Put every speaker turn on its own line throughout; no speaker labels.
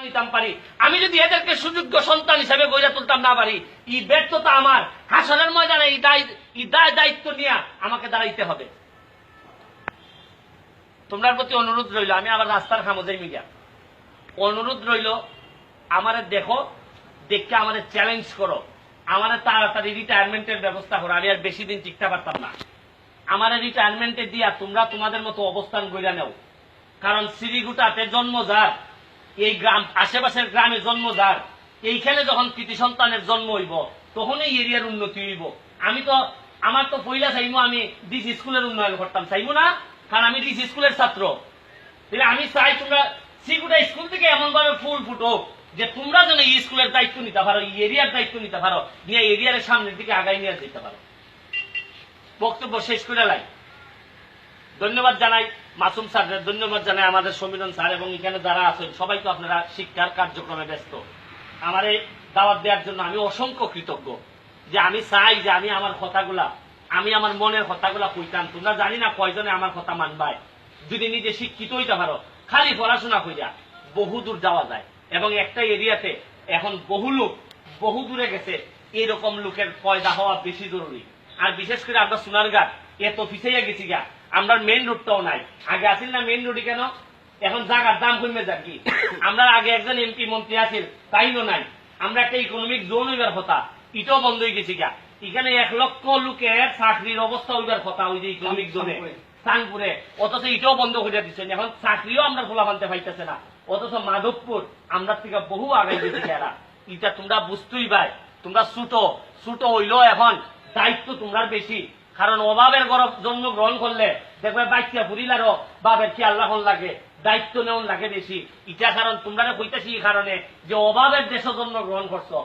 নিতাম পারি, আমি যদি এদেরকে সুযোগ্য সন্তান হিসেবে গড়ে তুলতাম না পারি, এই ব্যর্থতা আমার। হাসরের ময়দানে এই দায়িত্ব নিয়ে আমাকে দাঁড়াইতে হবে। তোমার প্রতি অনুরোধ রইল, আমি আবার রাস্তার খামোজাই মিডিয়া অনুরোধ রইল, আমারে দেখো, দেখে আমাদের চ্যালেঞ্জ করো, আমাদের তাড়াতাড়ি রিটায়ারমেন্টের ব্যবস্থা করো। আমি আর বেশি দিন টিকতে পারতাম না। আমার রিটায়ারমেন্টে দিয়া তোমরা তোমাদের মতো অবস্থান কইরা নেও। কারণ শ্রীগুটাতে জন্ম যার, এই গ্রাম আশেপাশের গ্রামে জন্ম যার, এইখানে যখন কৃতি সন্তানের জন্ম হইব তখন এই এরিয়ার উন্নতি হইব। আমি তো আমার তো পয়লা চাইবো আমি ডিসি স্কুলের উন্নয়ন করতাম, চাইবো না? কারণ আমি ডিসি স্কুলের ছাত্র। তাহলে আমি চাই তোমরা শ্রীগুটা স্কুল থেকে এমন ভাবে ফুল ফুটো যে তোমরা যেন এই স্কুলের দায়িত্ব নিতে পারো, এই এরিয়ার দায়িত্ব নিতে পারো, নিয়ে এরিয়ার সামনের দিকে আগাই নিয়ে যেতে পারো। বক্তব্য শেষ করে লাই। ধন্যবাদ জানাই মাসুম স্যারদের, ধন্যবাদ জানাই আমাদের সমীরণ স্যার এবং এখানে যারা আছেন সবাই। তো আপনারা শিক্ষার কার্যক্রমে ব্যস্ত, আমার এই দাওয়াত দেওয়ার জন্য আমি অসংখ্য কৃতজ্ঞ। যে আমি চাই যে আমি আমার কথাগুলা, আমি আমার মনের কথাগুলা কইতাম। তোমরা জানি না কয়জনে আমার কথা মানবাই। যদি নিজে শিক্ষিত হইতে পারো, খালি পড়াশোনা কইরা বহু দূর যাওয়া যায়। এবং একটা এরিয়াতে এখন বহু লোক বহু দূরে গেছে, এরকম লোকের পয়দা হওয়া বেশি জরুরি। আর বিশেষ করে আমরা সোনারঘাট এত পিছিয়ে গেছি গা, আমরা মেইন রোডটাও নাই। আগে আসিল না মেইন রোডই, কেন এখন জায়গার দাম কমে যাক কি? আমরা আগে একজন এমপি মন্ত্রী আসিল, তাইও নাই। আমরা একটা ইকোনমিক জোন হইবার কথা, এটাও বন্ধ হয়ে গেছি গা। এখানে 1 লক্ষ লোকের চাকরির অবস্থা হইবার কথা ওই যে ইকোনমিক জোনে সাংপুরে, অথচ এটাও বন্ধ করে দিচ্ছেন। এখন চাকরিও আমরা খোলা মানতে পাইতেছে না, অথচ মাধবপুর আমরা থেকে বহু আগে গেছি এরা। এটা তোমরা বুঝতেই ভাই, তোমরা ছোট হইলেও এখন দায়িত্ব তোমরা বেশি। কারণ অভাবের গরব জন্মগ্রহণ করলে দেখবে বাচ্চা পুরিলারও বাবের খেয়াল রাখন লাগে, দায়িত্ব নেওয়ান লাগে বেশি। এটা কারণ তোমরা কইতেছি এই কারণে যে অভাবের দেশে জন্মগ্রহণ করছো,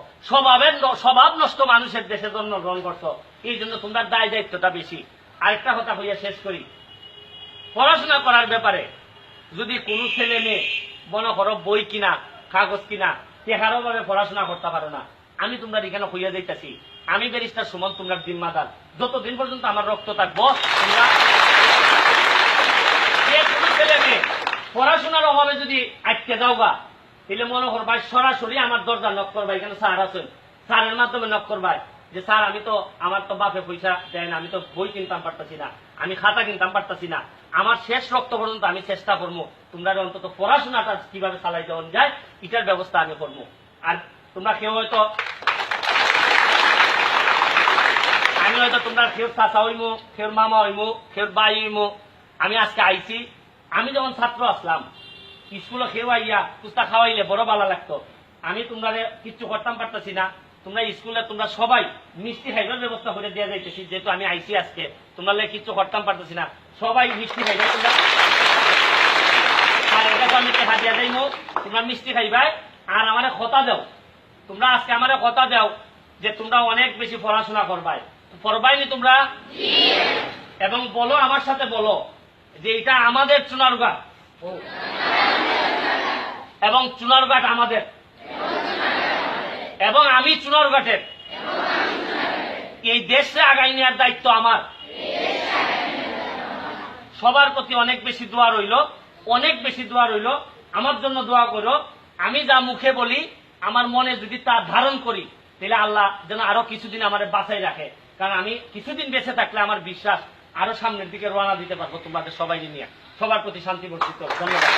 স্বভাব নষ্ট মানুষের দেশে জন্মগ্রহণ করছো, এই জন্য তোমরা দায়িত্বটা বেশি। আরেকটা কথা হইয়া শেষ করি, পড়াশোনা করার ব্যাপারে যদি কোনো ছেলে মেয়ে মনে করো বই কিনা কাগজ কিনা টেকারও ভাবে পড়াশোনা করতে পারো না, আমি তোমরা এখানে হইয়া যাইতেছি, আমি ব্যারিস্টার সুমন তোমরা জিম্মাদার। যতদিন পর্যন্ত আমার রক্ত থাকবো, তোমরা ছেলে মেয়ে পড়াশোনার অভাবে যদি আটকে যাও গা, তাহলে মনে করবাই সরাসরি আমার দরজা নক করবা। এখানে স্যার আছেন, স্যারের মাধ্যমে নক করবাই যে স্যার আমি তো, আমার তো বাপে পয়সা দেয় না, আমি তো বই কিনতাম পারতাছি না, আমি খাতা কিনতাম পারতাছি না, আমার শেষ রক্ত পর্যন্ত আমি চেষ্টা করবো তোমরা অন্তত পড়াশোনাটা কিভাবে চালাই দেওয়া যায় এটার ব্যবস্থা আমি করবো। আর তোমরা কেউ হয়তো, আমি হয়তো তোমরা কেউ চাচা হইমো, কেউ মামা হইমো, কেউ বাই হইমো। আমি আজকে আইছি, আমি যখন ছাত্র আসলাম স্কুলে কেউ আইয়া কুস্তা খাওয়াইলে বড় ভালো লাগতো, আমি তোমরা কিচ্ছু করতাম পারতেছি না। তোমরা স্কুলে তোমরা সবাই মিষ্টি খাইবার ব্যবস্থা করে দেওয়া যাইতেছি, যেহেতু আমি আইসি আজকে, তোমরা কিচ্ছু করতাম পারতেছি না, সবাই মিষ্টি খাইবে। তোমরা আর এটা তো আমি দেখা দিয়া যাইমো, তোমরা মিষ্টি খাইবাই। আর আমার কথা দাও, তোমরা আজকে আমার কথা দাও যে তোমরা অনেক বেশি পড়াশোনা করবাই, পড়বাইনি তোমরা? এবং বলো, আমার সাথে বলো যে এটা আমাদের চুনারঘাট এবং চুনারঘাট আমাদের, এবং আমি চুনারঘাটের। এই দেশে আগাই নেওয়ার দায়িত্ব আমার। সবার প্রতি অনেক বেশি দোয়া রইল, অনেক বেশি দোয়া রইল। আমার জন্য দোয়া করো। আমি যা মুখে বলি আমার মনে যদি তা ধারণ করি, তাহলে আল্লাহ যেন আরো কিছুদিন আমার বাঁচাই রাখে। কারণ আমি কিছুদিন বেঁচে থাকলে আমার বিশ্বাস আরো সামনের দিকে রওনা দিতে পারবো তোমাদের সবাই নিয়ে। সবার প্রতি শান্তি বর্ষিত। ধন্যবাদ।